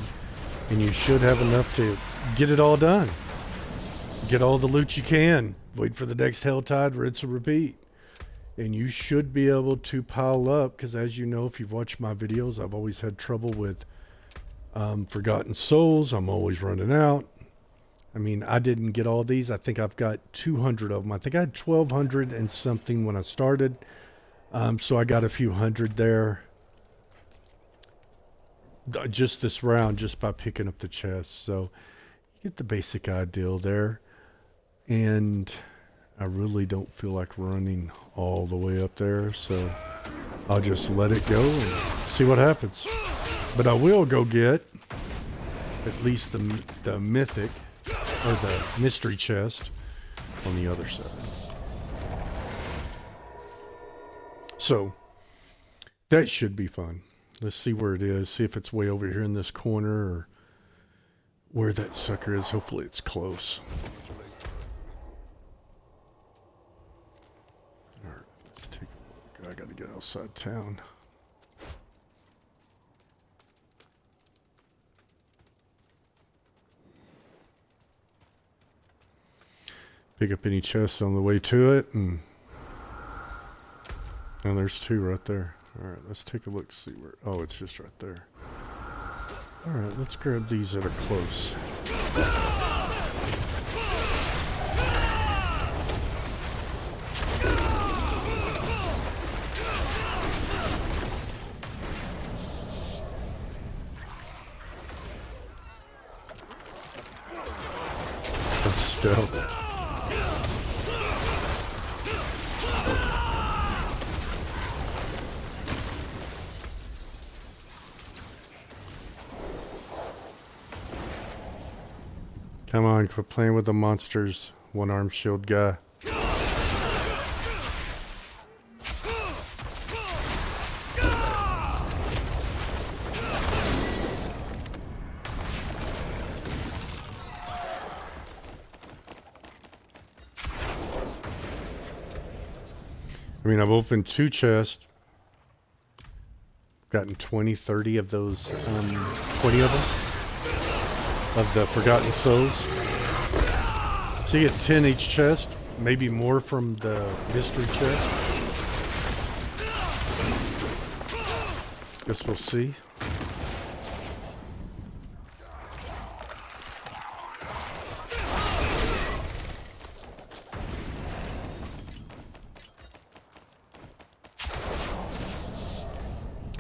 And you should have enough to get it all done. Get all the loot you can. Wait for the next Helltide, rinse and repeat. And you should be able to pile up, because as you know, if you've watched my videos, I've always had trouble with Forgotten Souls. I'm always running out. I mean, I didn't get all these. I think I've got 200 of them. I think I had 1,200 and something when I started. So I got a few hundred there. Just this round, just by picking up the chests. So you get the basic idea there. And I really don't feel like running all the way up there. So I'll just let it go and see what happens. But I will go get at least the mythic, or the mystery chest on the other side. So that should be fun. Let's see where it is. See if it's way over here in this corner or where that sucker is. Hopefully it's close. All right, let's take a look. I got to get outside town. Pick up any chests on the way to it, and there's two right there. All right, let's take a look, see where. Oh, it's just right there. All right, let's grab these that are close. I'm stealth. Come on, quit playing with the monsters, one-armed shield guy. I mean, I've opened 2 chests. Gotten 20, 30 of those, 20 of them. Of the Forgotten Souls. So you get 10 each chest, maybe more from the mystery chest. Guess we'll see.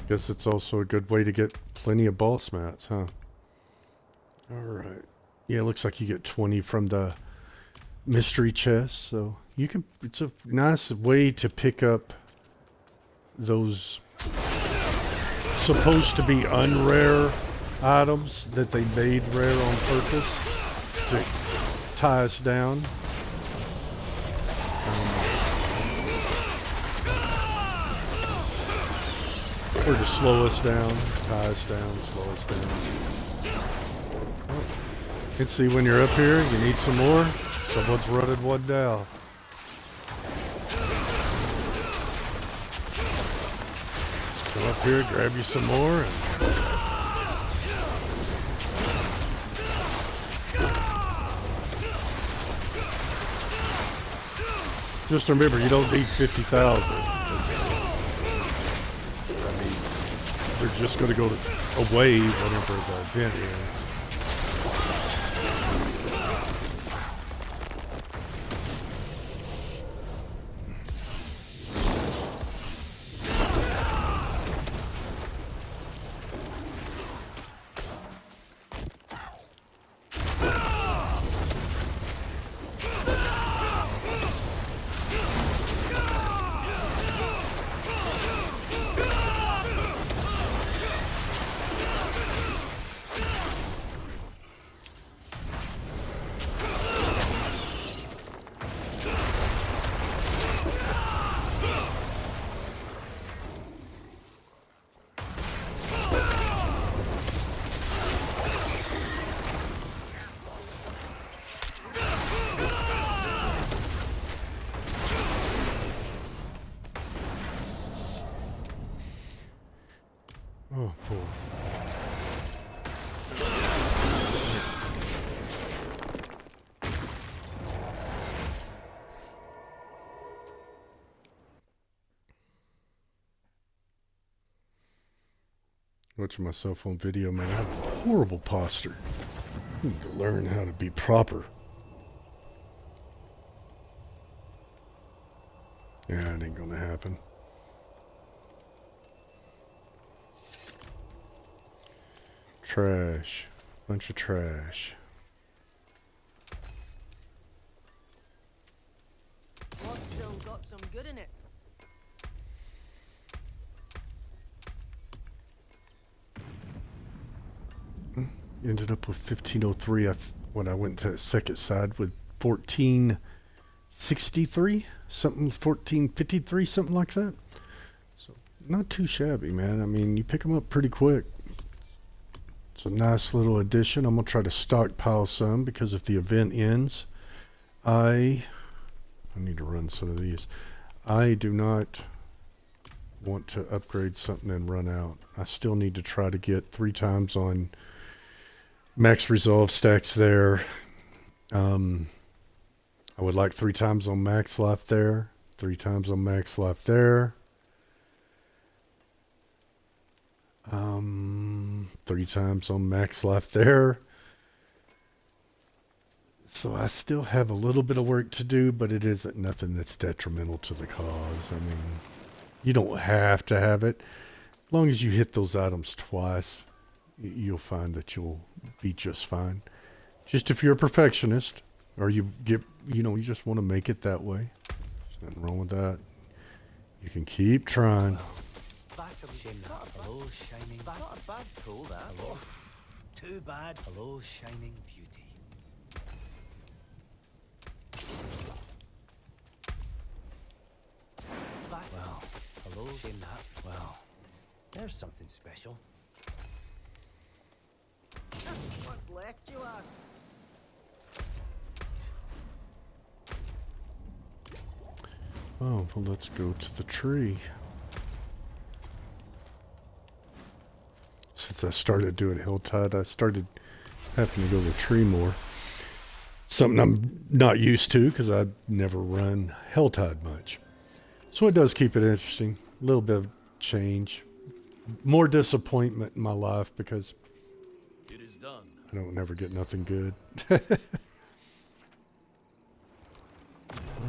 Guess it's also a good way to get plenty of boss mats, huh? Alright. Yeah, it looks like you get 20 from the mystery chest, so you can, it's a nice way to pick up those supposed to be unrare items that they made rare on purpose to tie us down. Or to slow us down, tie us down, slow us down. You can see when you're up here, you need some more. Someone's running one down. Just come up here, grab you some more. Just remember, you don't need 50,000. I mean, they're just going to go away whenever the event ends. Watching myself on video, man. I have horrible posture. I need to learn how to be proper. Yeah, it ain't gonna happen. Trash. Bunch of trash. What's still got some good in it? Ended up with 1503. When I went to the second side with 1463, something 1453, something like that. So not too shabby, man. I mean, you pick them up pretty quick. It's a nice little addition. I'm gonna try to stockpile some because if the event ends, I need to run some of these. I do not want to upgrade something and run out. I still need to try to get 3 times on max resolve stacks there. I would like 3 times on max life there. 3 times on max life there. 3 times on max life there. So I still have a little bit of work to do, but it isn't nothing that's detrimental to the cause. I mean, you don't have to have it. As long as you hit those items twice, you'll find that you'll be just fine. Just if you're a perfectionist, or you get, you just want to make it that way. There's nothing wrong with that. You can keep trying. Hello, shining. Not a bad pull, that. Hello. Too bad. Hello, shining beauty. Well, hello, shame that. Well, there's something special. What's left, you ask? Oh, well, let's go to the tree. Since I started doing Helltide, I started having to go to the tree more. Something I'm not used to because I've never run Helltide much. So it does keep it interesting. A little bit of change. More disappointment in my life because It is done. I don't never get nothing good.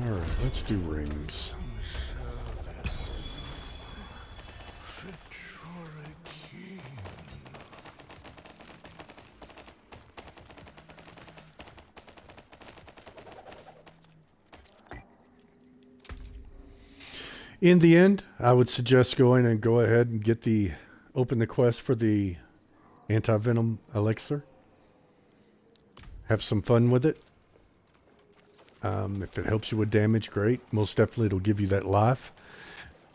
Alright, let's do rings. In the end, I would suggest going and go ahead and open the quest for the AntiVenim Elixir. Have some fun with it. If it helps you with damage, great. Most definitely it'll give you that life,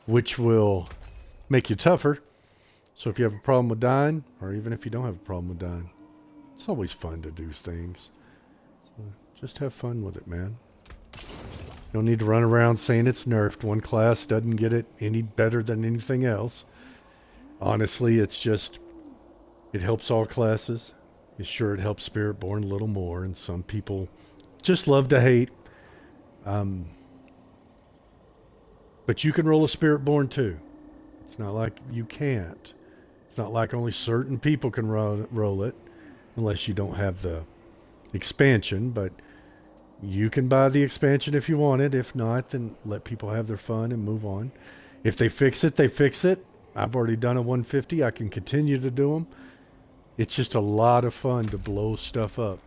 which will make you tougher. So if you have a problem with dying, or even if you don't have a problem with dying, it's always fun to do things. So just have fun with it, man. You don't need to run around saying it's nerfed. One class doesn't get it any better than anything else. Honestly, it's just, it helps all classes. It's sure it helps Spiritborn a little more, and some people just love to hate. But you can roll a Spiritborn too. It's not like you can't. It's not like only certain people can roll it, unless you don't have the expansion, but you can buy the expansion if you want it. If not, then let people have their fun and move on. If they fix it, they fix it. I've already done a 150. I can continue to do them. It's just a lot of fun to blow stuff up.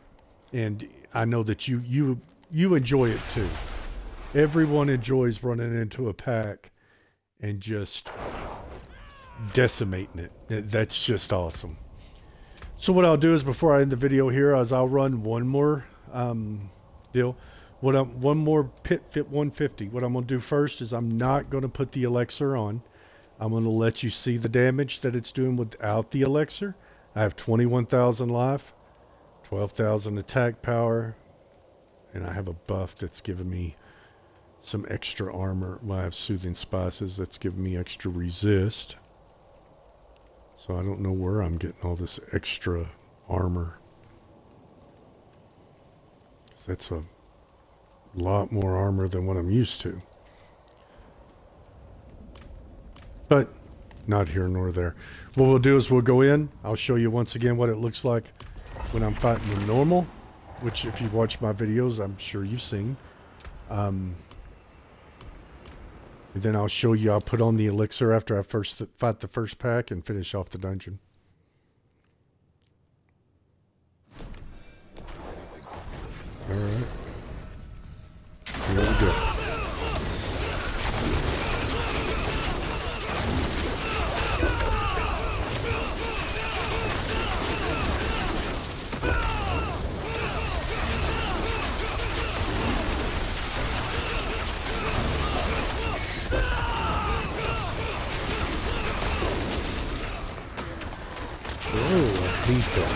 And I know that you enjoy it too. Everyone enjoys running into a pack and just decimating it. That's just awesome. So what I'll do is, before I end the video here, is I'll run one more deal. One more pit fit 150. What I'm going to do first is I'm not going to put the Elixir on. I'm going to let you see the damage that it's doing without the Elixir. I have 21,000 life, 12,000 attack power, and I have a buff that's giving me some extra armor. Well, I have Soothing Spices that's giving me extra resist. So I don't know where I'm getting all this extra armor. That's a lot more armor than what I'm used to. But not here nor there. What we'll do is we'll go in. I'll show you once again what it looks like when I'm fighting the normal, which if you've watched my videos, I'm sure you've seen. And then I'll show you, I'll put on the elixir after I first fight the first pack and finish off the dungeon. Alright. Here we go. Oh, I hate that.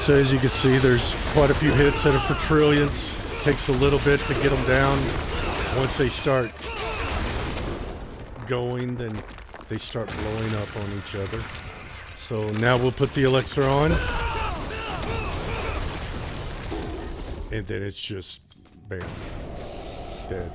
So as you can see, there's quite a few hits that are for trillions. It takes a little bit to get them down. Once they start going, then they start blowing up on each other. So now we'll put the elixir on. And then it's just, bam, dead.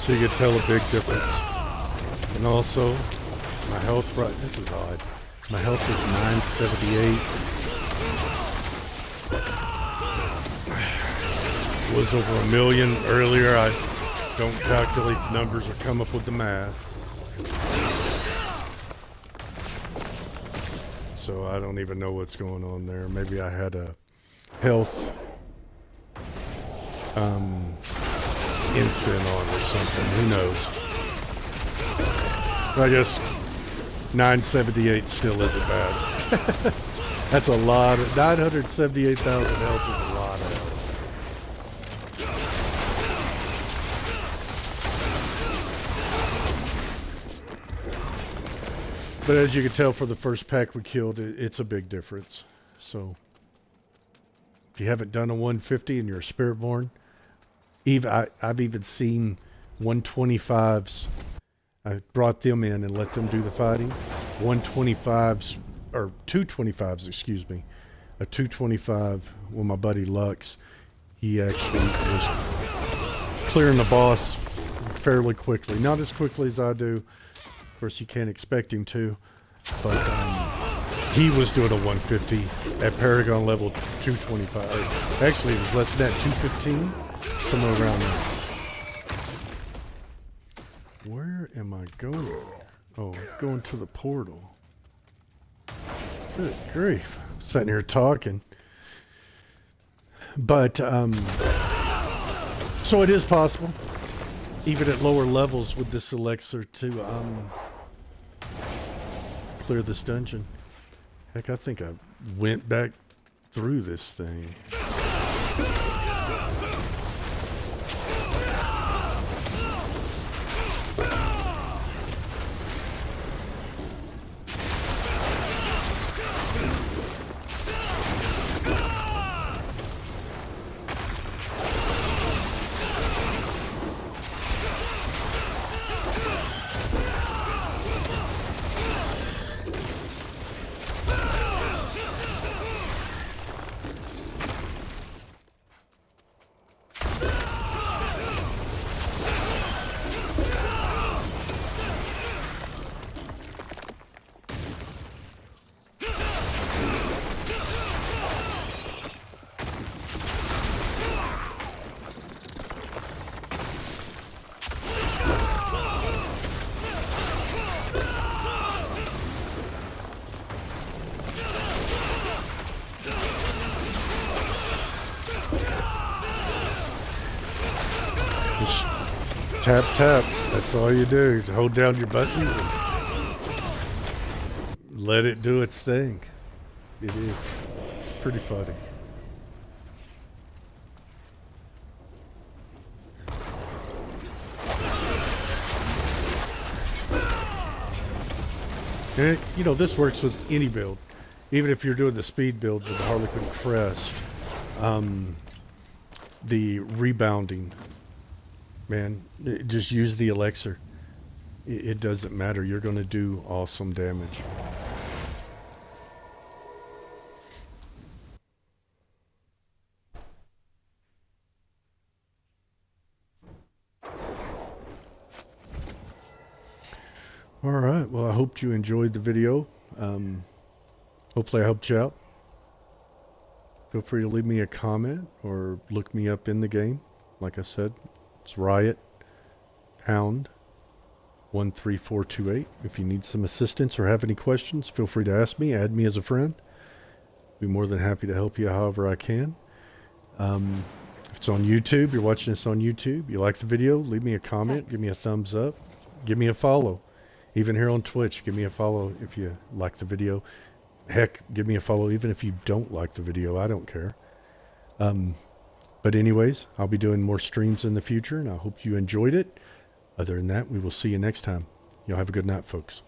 So you can tell a big difference. And also, my health, right, this is odd. My health is 978. Was over 1 million earlier. I don't calculate the numbers or come up with the math. So I don't even know what's going on there. Maybe I had a health ensign on or something. Who knows? I guess 978 still isn't bad. That's a lot. 978,000 health is a lot of health. But as you can tell, for the first pack we killed, it's a big difference. So if you haven't done a 150 and you're a Spiritborn, I've even seen 125s. I brought them in and let them do the fighting. 125s, or 225s, excuse me. A 225, well, my buddy Lux, he actually was clearing the boss fairly quickly. Not as quickly as I do. Of course, you can't expect him to. But he was doing a 150 at Paragon level 225. Actually, it was less than that, 215. Somewhere around there. Where am I going? Oh, I'm going to the portal. Good grief. I'm sitting here talking. But, so it is possible, even at lower levels with this elixir, to clear this dungeon. Heck, I think I went back through this thing. tap, tap. That's all you do. Just hold down your buttons and let it do its thing. It is pretty funny. And you know, this works with any build. Even if you're doing the speed build with the Harlequin Crest, the rebounding, man, just use the Elixir. It doesn't matter. You're going to do awesome damage. All right. Well, I hope you enjoyed the video. Hopefully I helped you out. Feel free to leave me a comment or look me up in the game. Like I said, it's Riot Pound 13428. If you need some assistance or have any questions, feel free to ask me. Add me as a friend. Be more than happy to help you however I can. If it's on YouTube, you're watching this on YouTube, you like the video, leave me a comment, Thanks. give me a thumbs up, give me a follow. Even here on Twitch, give me a follow if you like the video. Heck, give me a follow even if you don't like the video. I don't care. But anyways, I'll be doing more streams in the future, and I hope you enjoyed it. Other than that, we will see you next time. Y'all have a good night, folks.